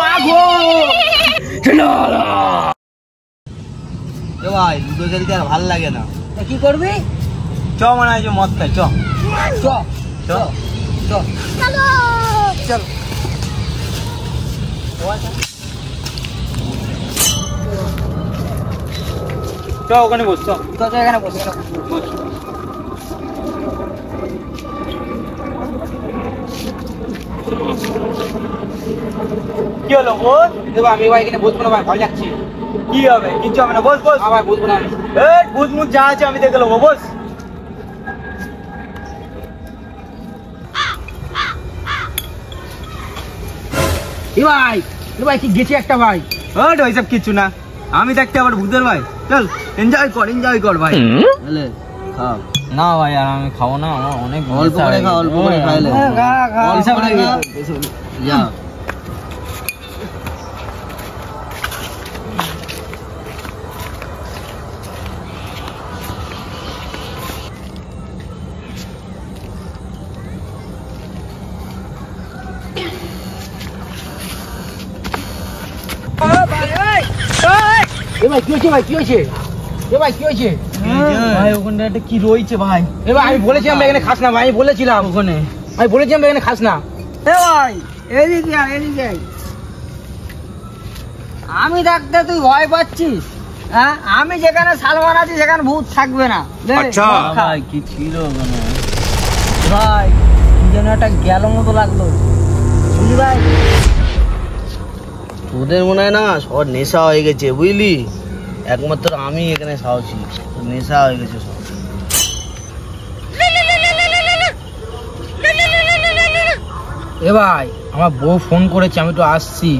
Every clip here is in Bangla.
মা গো ভাই দুধ খেলতে আর ভালো লাগে না। কি করবি? চ মনে হয় মদ খাই। চ চ চ চ চলো চল। চ ওখানে বস। তো এখানে বস। কি হলো বস? আমি ভাই এখানে বসবো না ভাই, ভয় লাগছে। কি হবে? কিচ্ছু হবে না, বস বস। ভাই বসবো না আমি। ভূত মুখ যা আছে আমি দেখে নেবো, বস। ভাই ভাই কি গেছে একটা ভাই। ওইসব কিছু না, আমি দেখতে আবার ভূতের ভাই। চল এনজয় কর ভাই। খাও না ভাই, আর আমি খাবো না, আমার অনেক অল্প করে খাও, অল্প করে খাইলে যা। ভাই কি হয়েছে? ভাই কি হয়েছে? ভাই কি হয়েছে? ভাই ওখানটা একটা কি রয়েছে ভাই। ভাই আমি বলেছিলাম এখানে খাস না ভাই, আমি বলেছিলাম ওখানে, আমি বলেছিলাম এখানে খাস না। ভাই এদিকে আয়, এদিকে আয়। আমি ডাকতে তুই ভয় পাচ্ছিস? হ্যাঁ, আমি যেখানে সালমান আছি সেখানে ভূত থাকবে না। ভাই কি ছিল ওখানে? ভাই কি যেন একটা গেল মতো লাগলো, বুঝলি ভাই? তোদের মনে হয় না সব নেশা হয়ে গেছে বুঝলি, একমাত্র আমি এখানে সাহসী, নেশা হয়ে গেছে সব। ভাই আমার বউ ফোন করেছে, আমি তো আসছি।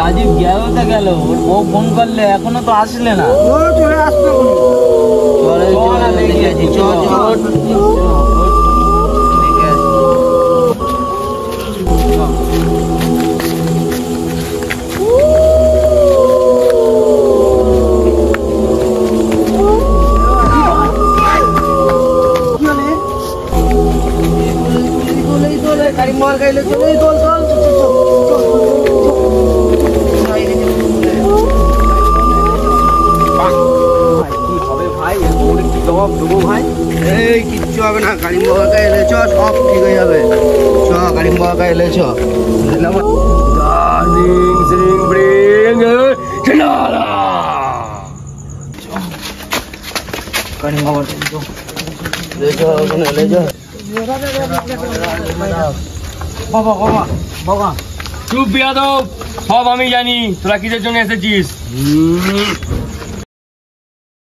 রাজীব গেল তো গেল, ওর বউ ফোন করলে এখনো তো আসলে না। চলে আসতো। গাড়ি মার গাইলে চলে চল চল এই কিচ্ছু হবে না, গাড়ি বাবা এলে চ, সব ঠিক হয়ে যাবে। চ গাড়ি বাবা এলে চ। বাবা বাবা বাবা চুপ বিয়াদব, সব আমি জানি তোরা কিসের জন্য এসেছিস।